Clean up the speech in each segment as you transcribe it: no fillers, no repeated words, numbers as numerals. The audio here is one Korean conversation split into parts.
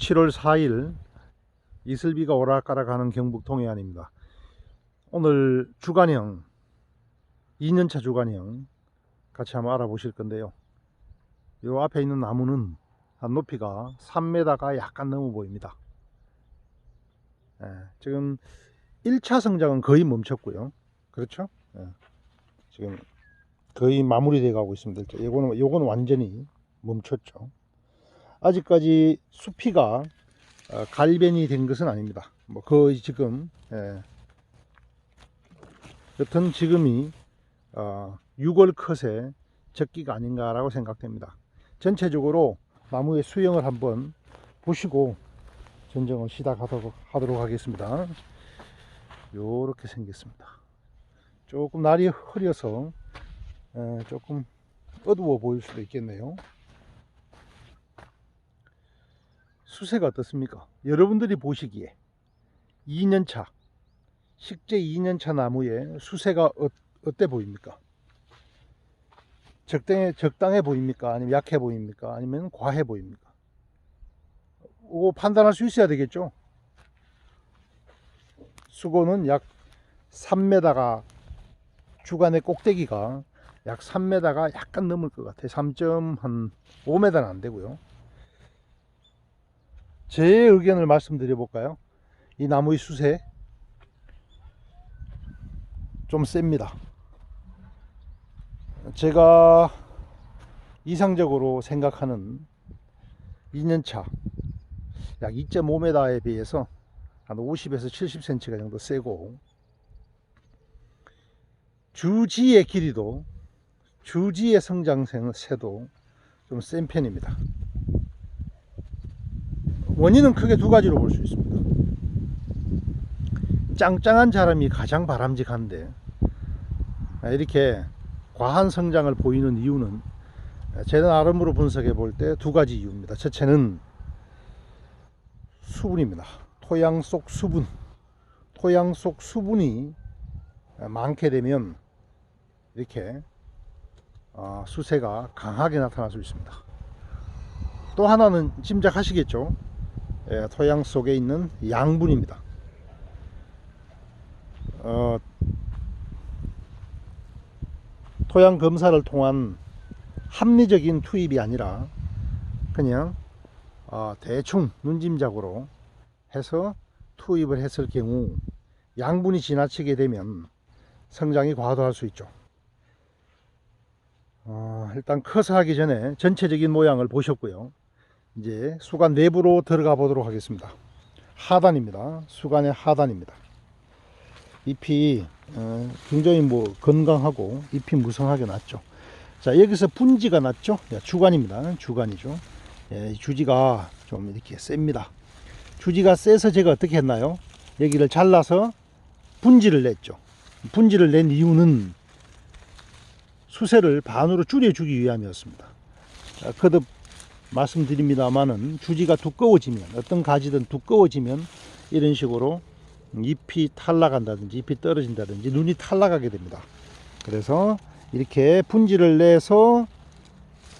7월 4일 이슬비가 오락가락하는 경북 동해안입니다. 오늘 주간형 2년차 주간형 같이 한번 알아보실 건데요. 요 앞에 있는 나무는 한 높이가 3m가 약간 넘어 보입니다. 지금 1차 성장은 거의 멈췄고요. 그렇죠? 지금 거의 마무리되어 가고 있습니다. 요거는 완전히 멈췄죠. 아직까지 수피가 갈변이 된 것은 아닙니다. 뭐 거의 지금 여튼 지금이 6월 컷의 적기가 아닌가라고 생각됩니다. 전체적으로 나무의 수형을 한번 보시고 전정을 시작하도록 하겠습니다. 요렇게 생겼습니다. 조금 날이 흐려서 조금 어두워 보일 수도 있겠네요. 수세가 어떻습니까? 여러분들이 보시기에 2년차 식재 2년차 나무의 수세가 어때 보입니까? 적당해 보입니까? 아니면 약해 보입니까? 아니면 과해 보입니까? 그거 판단할 수 있어야 되겠죠. 수고는 약 3m가 주간의 꼭대기가 약 3m가 약간 넘을 것 같아요. 3.5m는 안 되고요. 제 의견을 말씀드려 볼까요? 이 나무의 수세 좀 셉니다. 제가 이상적으로 생각하는 2년차 약 2.5m에 비해서 한 50에서 70cm 정도 세고, 주지의 길이도 주지의 성장세도 좀 센 편입니다. 원인은 크게 두 가지로 볼 수 있습니다. 짱짱한 자람이 가장 바람직한데 이렇게 과한 성장을 보이는 이유는 제 나름으로 분석해 볼 때 두 가지 이유입니다. 첫째는 수분입니다. 토양 속 수분. 토양 속 수분이 많게 되면 이렇게 수세가 강하게 나타날 수 있습니다. 또 하나는 짐작하시겠죠? 토양 속에 있는 양분입니다. 토양 검사를 통한 합리적인 투입이 아니라 그냥 대충 눈짐작으로 해서 투입을 했을 경우 양분이 지나치게 되면 성장이 과도할 수 있죠. 일단 커서 하기 전에 전체적인 모양을 보셨고요. 이제 수간 내부로 들어가 보도록 하겠습니다. 하단입니다. 수간의 하단입니다. 잎이 굉장히 건강하고 잎이 무성하게 났죠. 자, 여기서 분지가 났죠. 주간입니다. 주간이죠. 주지가 좀 이렇게 셉니다. 주지가 세서 제가 어떻게 했나요? 여기를 잘라서 분지를 냈죠. 분지를 낸 이유는 수세를 반으로 줄여주기 위함이었습니다. 거듭 말씀드립니다만은 주지가 두꺼워지면, 어떤 가지든 두꺼워지면 이런 식으로 잎이 탈락한다든지 잎이 떨어진다든지 눈이 탈락하게 됩니다. 그래서 이렇게 분지를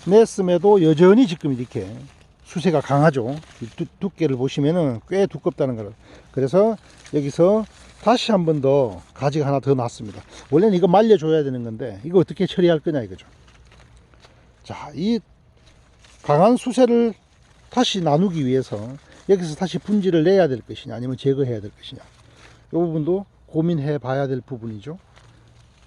냈음에도 여전히 지금 이렇게 수세가 강하죠. 두께를 보시면은 꽤 두껍다는 거를. 그래서 여기서 다시 한 번 더 가지가 하나 더 났습니다. 원래는 이거 말려줘야 되는 건데 이거 어떻게 처리할 거냐 이거죠. 자, 이 강한 수세를 다시 나누기 위해서 여기서 다시 분지를 내야 될 것이냐 아니면 제거해야 될 것이냐, 이 부분도 고민해 봐야 될 부분이죠.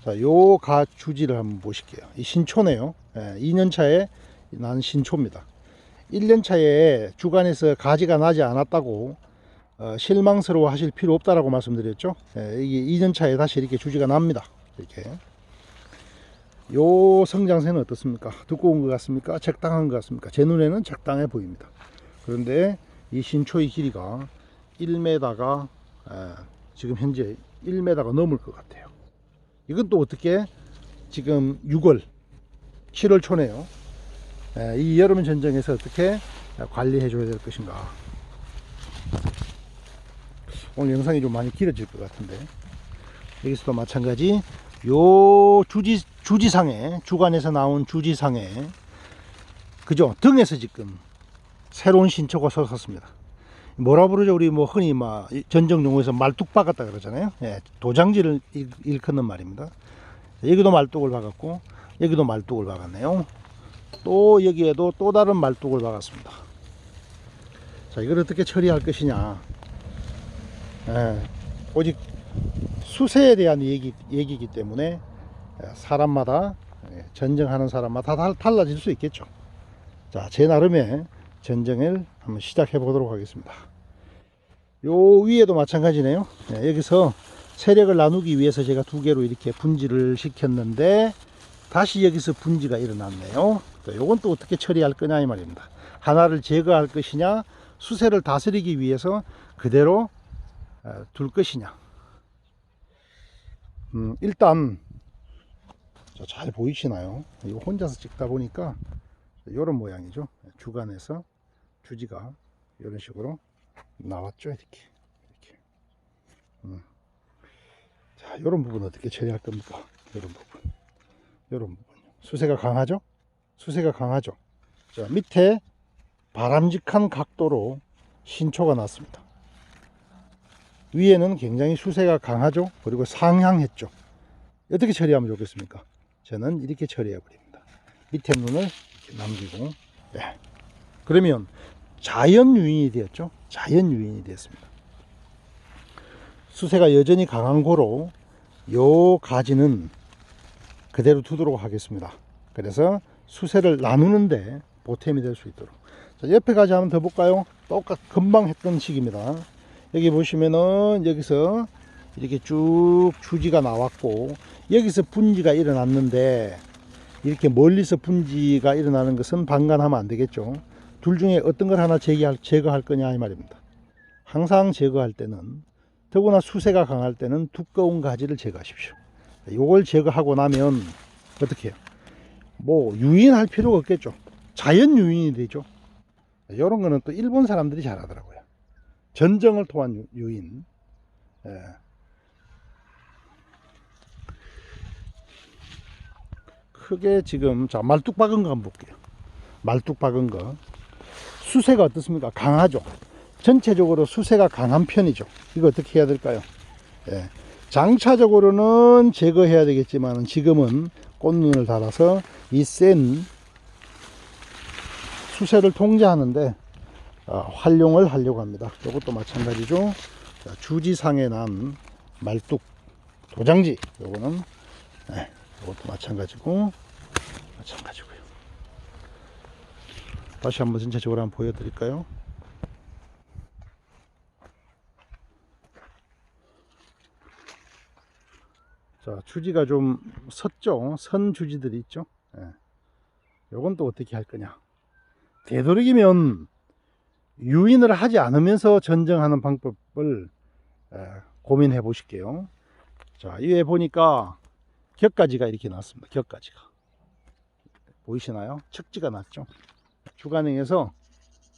자, 요 주지를 한번 보실게요. 이 신초네요. 2년차에 난 신초입니다. 1년차에 주간에서 가지가 나지 않았다고 실망스러워 하실 필요 없다라고 말씀드렸죠. 이게 2년차에 다시 이렇게 주지가 납니다. 이렇게. 요 성장세는 어떻습니까? 두꺼운 것 같습니까? 적당한 것 같습니까? 제 눈에는 적당해 보입니다. 그런데 이 신초의 길이가 1m가 지금 현재 1m가 넘을 것 같아요. 이건 또 어떻게 지금 6월 7월 초네요. 이 여름 전쟁에서 어떻게 관리해 줘야 될 것인가. 오늘 영상이 좀 많이 길어질 것 같은데, 여기서도 마찬가지 요 주지상에, 주간에서 나온 주지상에, 그죠? 등에서 지금 새로운 신초가 솟았습니다. 뭐라 부르죠? 우리 뭐 흔히 막 전정 용어에서 말뚝 박았다 그러잖아요. 예, 도장지를 일컫는 말입니다. 여기도 말뚝을 박았고 여기도 말뚝을 박았네요. 또 여기에도 또 다른 말뚝을 박았습니다. 자, 이걸 어떻게 처리할 것이냐. 예, 오직 수세에 대한 얘기이기 때문에 사람마다 전정하는 사람마다 다 달라질 수 있겠죠. 자, 제 나름의 전정을 한번 시작해 보도록 하겠습니다. 요 위에도 마찬가지네요. 여기서 세력을 나누기 위해서 제가 두 개로 이렇게 분지를 시켰는데 다시 여기서 분지가 일어났네요. 요건 또 어떻게 처리할 거냐 이 말입니다. 하나를 제거할 것이냐, 수세를 다스리기 위해서 그대로 둘 것이냐. 일단 잘 보이시나요? 이거 혼자서 찍다 보니까 이런 모양이죠. 주간에서 주지가 이런 식으로 나왔죠. 이렇게. 자, 이런 부분 어떻게 처리할 겁니까? 이런 부분. 수세가 강하죠? 수세가 강하죠. 자, 밑에 바람직한 각도로 신초가 났습니다. 위에는 굉장히 수세가 강하죠. 그리고 상향했죠. 어떻게 처리하면 좋겠습니까? 저는 이렇게 처리해 버립니다. 밑에 눈을 이렇게 남기고, 네. 그러면 자연 유인이 되었죠. 자연 유인이 되었습니다. 수세가 여전히 강한 고로 요 가지는 그대로 두도록 하겠습니다. 그래서 수세를 나누는데 보탬이 될 수 있도록. 자, 옆에 가지 한번 더 볼까요? 똑같 금방 했던 식입니다. 여기 보시면은 여기서 이렇게 쭉 주지가 나왔고 여기서 분지가 일어났는데 이렇게 멀리서 분지가 일어나는 것은 방관하면 안 되겠죠. 둘 중에 어떤 걸 하나 제거할 거냐 이 말입니다. 항상 제거할 때는, 더구나 수세가 강할 때는 두꺼운 가지를 제거하십시오. 요걸 제거하고 나면 어떻게 해요? 뭐 유인할 필요가 없겠죠. 자연 유인이 되죠. 이런 거는 또 일본 사람들이 잘 하더라고요. 전정을 통한 유인. 예. 크게 지금 자 말뚝 박은 거 한번 볼게요. 말뚝 박은 거 수세가 어떻습니까? 강하죠. 전체적으로 수세가 강한 편이죠. 이거 어떻게 해야 될까요? 예. 장차적으로는 제거해야 되겠지만 지금은 꽃눈을 달아서 이 센 수세를 통제하는데 활용을 하려고 합니다. 이것도 마찬가지죠. 자, 주지상에 난 말뚝 도장지, 요거는 이것도 마찬가지고요. 다시 한번 전체적으로 한번 보여드릴까요? 자, 주지가 좀 섰죠. 선 주지들이 있죠. 요건 또 어떻게 할 거냐. 되도록이면 유인을 하지 않으면서 전정하는 방법을 고민해 보실게요. 자, 이에 보니까 격가지가 이렇게 났습니다. 격가지가 보이시나요? 척지가 났죠. 주간행에서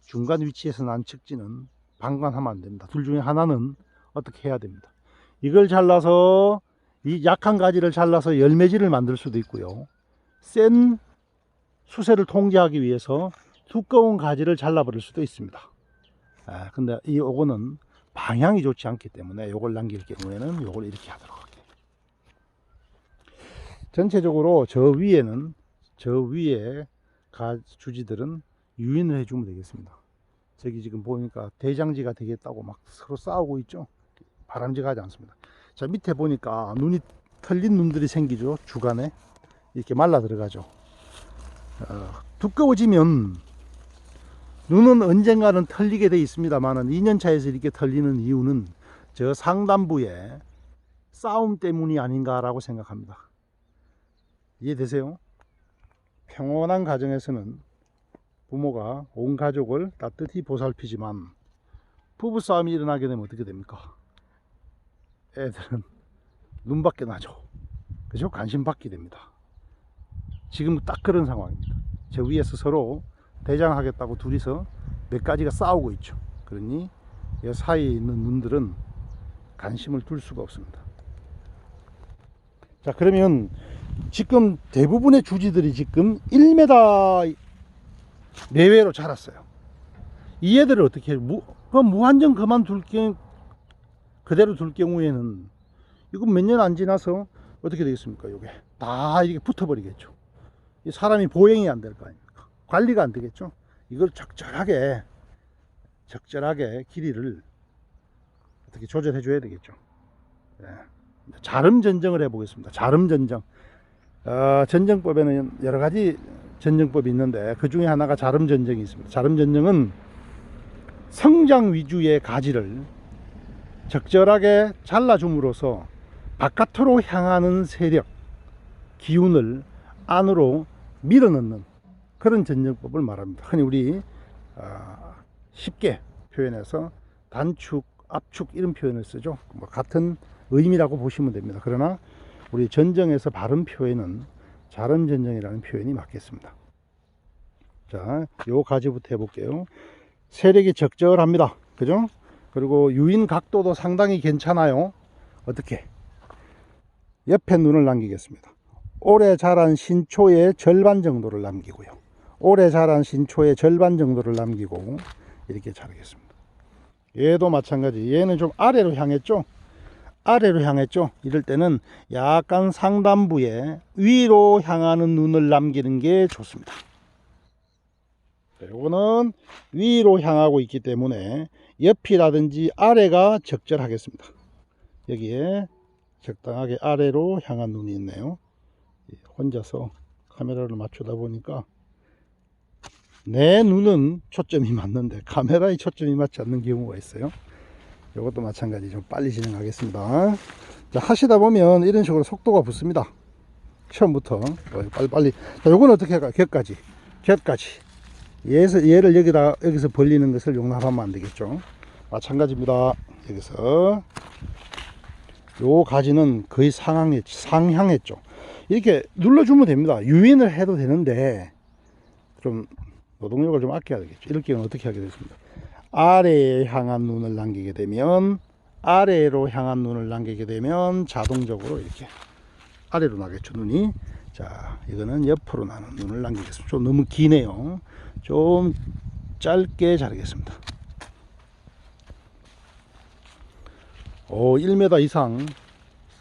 중간 위치에서 난 척지는 방관하면 안 됩니다. 둘 중에 하나는 어떻게 해야 됩니다. 이걸 잘라서 이 약한 가지를 잘라서 열매지를 만들 수도 있고요. 센 수세를 통제하기 위해서 두꺼운 가지를 잘라버릴 수도 있습니다. 근데 요거는 방향이 좋지 않기 때문에 요걸 남길 경우에는 요걸 이렇게 하도록 할게요. 전체적으로 저 위에 주지들은 유인을 해주면 되겠습니다. 저기 지금 보니까 대장지가 되겠다고 막 서로 싸우고 있죠. 바람직하지 않습니다. 자, 밑에 보니까 눈이 털린 눈들이 생기죠. 주간에 이렇게 말라 들어가죠. 두꺼워지면 눈은 언젠가는 털리게 돼 있습니다만은 2년차에서 이렇게 털리는 이유는 저 상단부에 싸움 때문이 아닌가라고 생각합니다. 이해되세요? 평온한 가정에서는 부모가 온 가족을 따뜻히 보살피지만 부부싸움이 일어나게 되면 어떻게 됩니까? 애들은 눈밖에 나죠. 그죠? 관심 받게 됩니다. 지금은 딱 그런 상황입니다. 저 위에서 서로 대장하겠다고 둘이서 몇 가지가 싸우고 있죠. 그러니 이 사이에 있는 눈들은 관심을 둘 수가 없습니다. 자, 그러면 지금 대부분의 주지들이 지금 1m 내외로 자랐어요. 이 애들을 어떻게 무한정 그대로 둘 경우에는 이건 몇 년 안 지나서 어떻게 되겠습니까? 이게 다 이게 붙어버리겠죠. 이 사람이 보행이 안 될 거 아닙니까? 관리가 안 되겠죠. 이걸 적절하게 길이를 어떻게 조절해 줘야 되겠죠. 네. 자름 전정을 해 보겠습니다. 자름 전정. 전정법에는 여러 가지 전정법이 있는데 그 중에 하나가 자름 전정이 있습니다. 자름 전정은 성장 위주의 가지를 적절하게 잘라줌으로써 바깥으로 향하는 세력, 기운을 안으로 밀어넣는 그런 전정법을 말합니다. 흔히 우리 쉽게 표현해서 단축, 압축 이런 표현을 쓰죠. 뭐 같은 의미라고 보시면 됩니다. 그러나 우리 전정에서 바른 표현은 자름 전정이라는 표현이 맞겠습니다. 자, 요 가지부터 해볼게요. 세력이 적절합니다. 그죠? 그리고 유인 각도도 상당히 괜찮아요. 어떻게? 옆에 눈을 남기겠습니다. 오래 자란 신초의 절반 정도를 남기고요. 오래 자란 신초의 절반 정도를 남기고 이렇게 자르겠습니다. 얘도 마찬가지. 얘는 좀 아래로 향했죠? 아래로 향했죠? 이럴 때는 약간 상단부에 위로 향하는 눈을 남기는 게 좋습니다. 요거는 위로 향하고 있기 때문에 옆이라든지 아래가 적절하겠습니다. 여기에 적당하게 아래로 향한 눈이 있네요. 혼자서 카메라를 맞추다 보니까 내 눈은 초점이 맞는데 카메라의 초점이 맞지 않는 경우가 있어요. 이것도 마찬가지. 좀 빨리 진행하겠습니다. 자, 하시다 보면 이런 식으로 속도가 붙습니다. 처음부터 빨리. 자, 요건 어떻게 할까요? 곁까지. 얘를 여기서 벌리는 것을 용납하면 안 되겠죠. 마찬가지입니다. 여기서 요 가지는 거의 상향했죠. 이렇게 눌러주면 됩니다. 유인을 해도 되는데 좀 노동력을 좀 아껴야 되겠죠. 이렇게 어떻게 하게 됐습니다. 아래에 향한 눈을 남기게 되면 자동적으로 이렇게 아래로 나겠죠. 눈이. 자, 이거는 옆으로 나는 눈을 남기겠습니다. 좀 너무 기네요. 좀 짧게 자르겠습니다. 1m 이상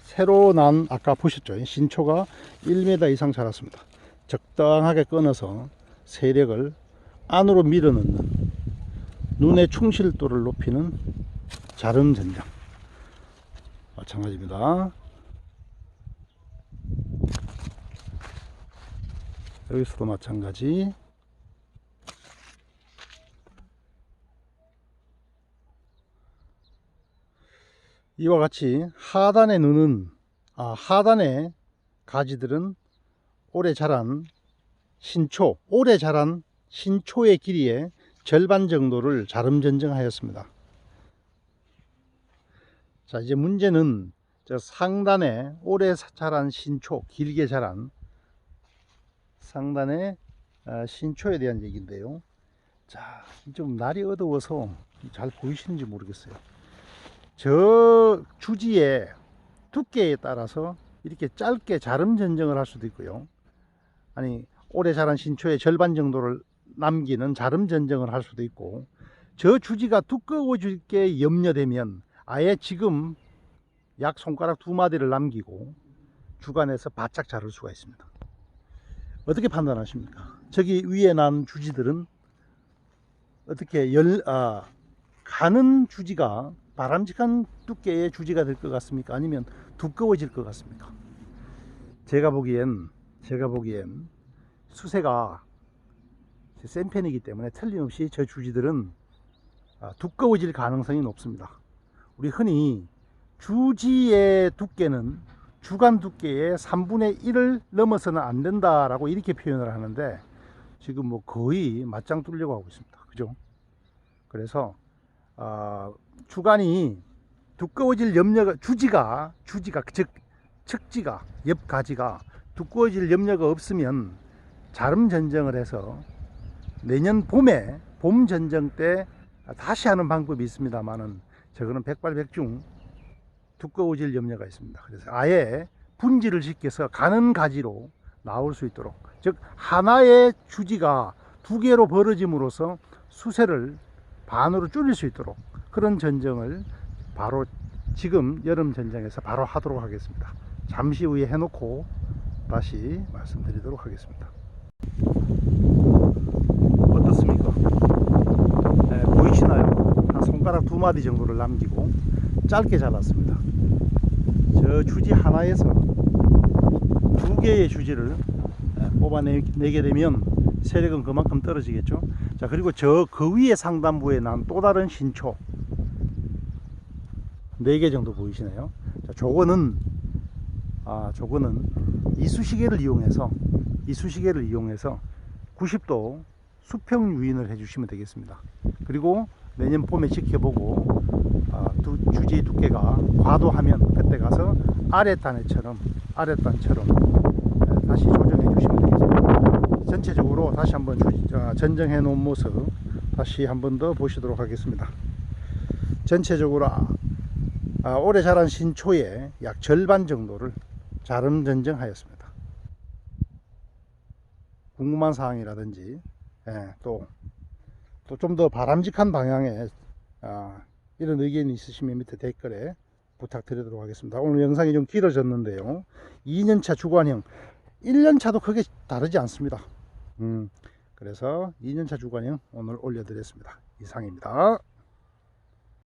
새로 난, 아까 보셨죠? 신초가 1m 이상 자랐습니다. 적당하게 끊어서 세력을 안으로 밀어넣는, 눈의 충실도를 높이는 자름 전장. 마찬가지입니다. 여기서도 마찬가지. 이와 같이 하단의 눈은, 하단의 가지들은 오래 자란 신초의 길이의 절반 정도를 자름 전정하였습니다. 자, 이제 문제는 저 상단에 오래 자란 신초, 길게 자란 상단의 신초에 대한 얘기인데요. 자, 좀 날이 어두워서 잘 보이시는지 모르겠어요. 저 주지의 두께에 따라서 이렇게 짧게 자름 전정을 할 수도 있고요. 아니, 오래 자란 신초의 절반 정도를 남기는 자름 전정을 할 수도 있고, 저 주지가 두꺼워질 게 염려되면 아예 지금 약 손가락 2마디를 남기고 주간에서 바짝 자를 수가 있습니다. 어떻게 판단하십니까? 저기 위에 난 주지들은 어떻게 가는 주지가 바람직한 두께의 주지가 될 것 같습니까? 아니면 두꺼워질 것 같습니까? 제가 보기엔 수세가 센 편이기 때문에 틀림없이 저 주지들은 두꺼워질 가능성이 높습니다. 우리 흔히 주지의 두께는 주간 두께의 3분의 1을 넘어서는 안 된다라고 이렇게 표현을 하는데, 지금 뭐 거의 맞짱 뜨려고 하고 있습니다. 그죠? 그래서 주간이 두꺼워질 염려가, 주지가 즉 측지가, 옆 가지가 두꺼워질 염려가 없으면 자름 전정을 해서 내년 봄에 봄 전정 때 다시 하는 방법이 있습니다만은, 저거는 백발백중 두꺼워질 염려가 있습니다. 그래서 아예 분지를 시켜서 가는 가지로 나올 수 있도록, 즉 하나의 주지가 2개로 벌어짐으로써 수세를 반으로 줄일 수 있도록 그런 전정을 바로 지금 여름 전정에서 바로 하도록 하겠습니다. 잠시 후에 해놓고 다시 말씀드리도록 하겠습니다. 어떻습니까? 네, 보이시나요? 한 손가락 2마디 정도를 남기고 짧게 잘랐습니다. 저 주지 하나에서 2개의 주지를 뽑아내게 되면 세력은 그만큼 떨어지겠죠. 자, 그리고 그 위에 상단부에 난 또 다른 신초 4개 정도 보이시네요. 자, 저거는 이쑤시개를 이용해서 90도 수평 유인을 해주시면 되겠습니다. 그리고 내년 봄에 지켜보고 주지의 두께가 과도하면 그때 가서 아랫단처럼 다시 조정해 주시면 되겠습니다. 전체적으로 다시 한번 전정해 놓은 모습 다시 한번 더 보시도록 하겠습니다. 전체적으로 올해 자란 신초의 약 절반 정도를 자름 전정하였습니다. 궁금한 사항이라든지 또 좀 더 바람직한 방향의 이런 의견이 있으시면 밑에 댓글에 부탁드리도록 하겠습니다. 오늘 영상이 좀 길어졌는데요. 2년차 주관형 1년차도 크게 다르지 않습니다. 그래서 2년차 주관형 오늘 올려드렸습니다. 이상입니다.